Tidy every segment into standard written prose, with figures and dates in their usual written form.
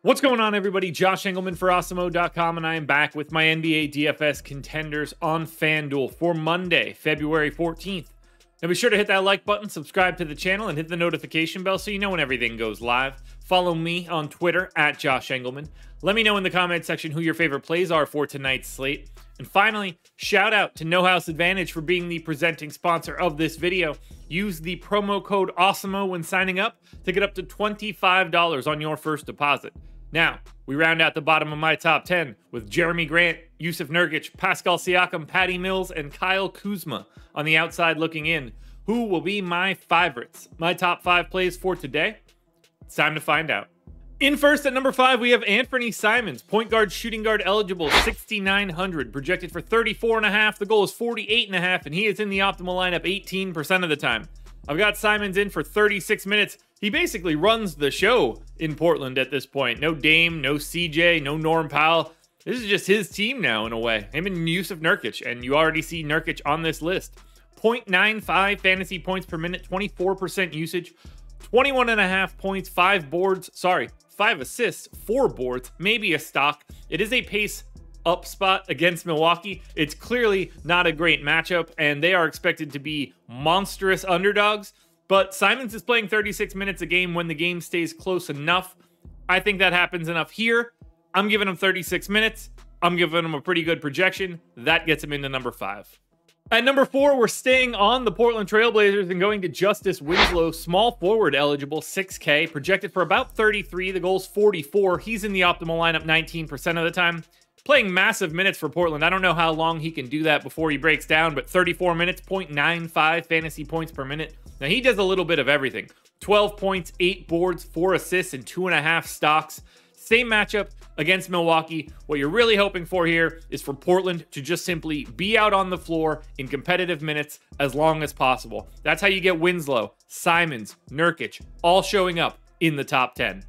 What's going on, everybody? Josh Engleman for Awesemo.com, and I am back with my NBA DFS contenders on FanDuel for Monday, February 14th. Now be sure to hit that like button, subscribe to the channel, and hit the notification bell so you know when everything goes live. Follow me on Twitter at Josh Engleman. Let me know in the comment section who your favorite plays are for tonight's slate. And finally, shout out to No House Advantage for being the presenting sponsor of this video. Use the promo code Awesemo when signing up to get up to $25 on your first deposit. Now, we round out the bottom of my top 10 with Jeremy Grant, Jusuf Nurkic, Pascal Siakam, Patty Mills, and Kyle Kuzma on the outside looking in. Who will be my favorites? My top 5 plays for today? It's time to find out. In first at number 5, we have Anthony Simons, point guard, shooting guard eligible, 6,900, projected for 34.5. The goal is 48.5, and he is in the optimal lineup 18% of the time. I've got Simons in for 36 minutes. He basically runs the show in Portland at this point. No Dame, no CJ, no Norm Powell. This is just his team now in a way. Him and Jusuf Nurkic, and you already see Nurkic on this list. 0.95 fantasy points per minute, 24% usage, 21.5 points, 5 assists, 4 boards, maybe a stock. It is a pace up spot against Milwaukee. It's clearly not a great matchup, and they are expected to be monstrous underdogs. But Simons is playing 36 minutes a game when the game stays close enough. I think that happens enough here. I'm giving him 36 minutes. I'm giving him a pretty good projection. That gets him into number 5. At number 4, we're staying on the Portland Trailblazers and going to Justice Winslow, small forward eligible, 6K, projected for about 33. The goal's 44. He's in the optimal lineup 19% of the time. Playing massive minutes for Portland. I don't know how long he can do that before he breaks down, but 34 minutes, 0.95 fantasy points per minute. Now, he does a little bit of everything. 12 points, 8 boards, 4 assists, and 2.5 stocks. Same matchup against Milwaukee. What you're really hoping for here is for Portland to just simply be out on the floor in competitive minutes as long as possible. That's how you get Winslow, Simons, Nurkic, all showing up in the top 10.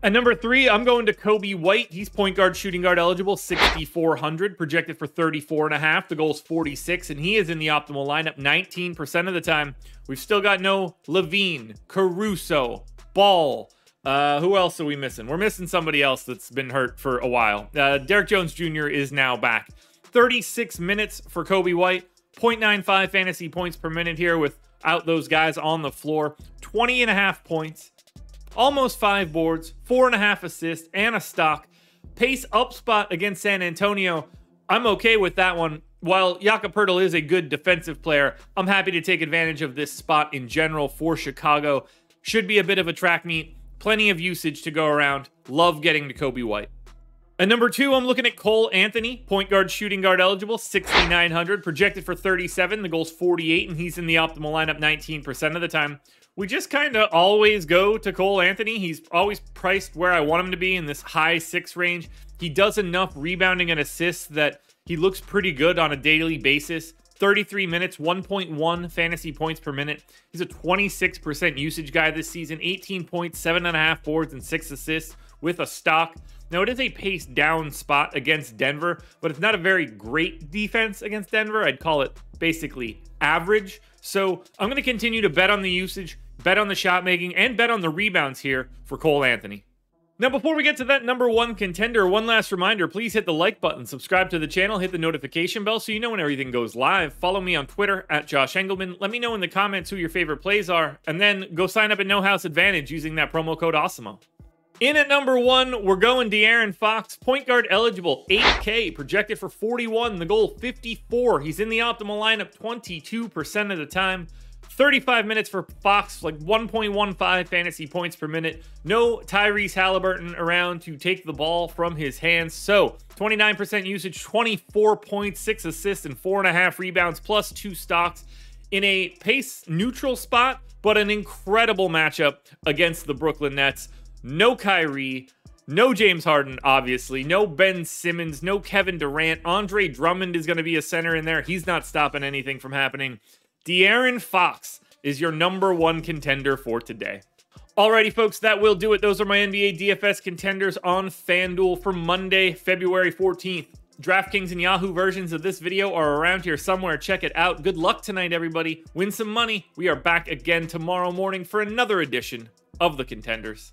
At number 3, I'm going to Coby White. He's point guard, shooting guard eligible, 6,400, projected for 34.5. The goal is 46, and he is in the optimal lineup 19% of the time. We've still got no Levine, Caruso, Ball. Who else are we missing? We're missing somebody else that's been hurt for a while. Derek Jones Jr. is now back. 36 minutes for Coby White. 0.95 fantasy points per minute here without those guys on the floor. 20.5 points. Almost 5 boards, 4.5 assists, and a stock. Pace up spot against San Antonio. I'm okay with that one. While Jakob Poeltl is a good defensive player, I'm happy to take advantage of this spot in general for Chicago. Should be a bit of a track meet. Plenty of usage to go around. Love getting to Coby White. At number 2, I'm looking at Cole Anthony, point guard, shooting guard eligible, 6,900, projected for 37. The goal's 48, and he's in the optimal lineup 19% of the time. We just kind of always go to Cole Anthony. He's always priced where I want him to be in this high 6 range. He does enough rebounding and assists that he looks pretty good on a daily basis. 33 minutes, 1.1 fantasy points per minute. He's a 26% usage guy this season, 18 points, 7.5 boards, and 6 assists with a stock. Now, it is a pace down spot against Denver, but it's not a very great defense against Denver. I'd call it basically average. So I'm going to continue to bet on the usage, bet on the shot making, and bet on the rebounds here for Cole Anthony. Now, before we get to that number 1 contender, one last reminder, please hit the like button, subscribe to the channel, hit the notification bell so you know when everything goes live. Follow me on Twitter at Josh Engleman. Let me know in the comments who your favorite plays are, and then go sign up at No House Advantage using that promo code Awesemo. In at number 1, we're going De'Aaron Fox, point guard eligible, 8K, projected for 41. The goal, 54. He's in the optimal lineup 22% of the time. 35 minutes for Fox, like 1.15 fantasy points per minute. No Tyrese Halliburton around to take the ball from his hands. So 29% usage, 24 points, 6 assists, and 4.5 rebounds, plus 2 stocks in a pace neutral spot, but an incredible matchup against the Brooklyn Nets. No Kyrie, no James Harden, obviously, no Ben Simmons, no Kevin Durant. Andre Drummond is going to be a center in there. He's not stopping anything from happening. De'Aaron Fox is your number 1 contender for today. Alrighty, folks, that will do it. Those are my NBA DFS contenders on FanDuel for Monday, February 14th. DraftKings and Yahoo versions of this video are around here somewhere. Check it out. Good luck tonight, everybody. Win some money. We are back again tomorrow morning for another edition of the Contenders.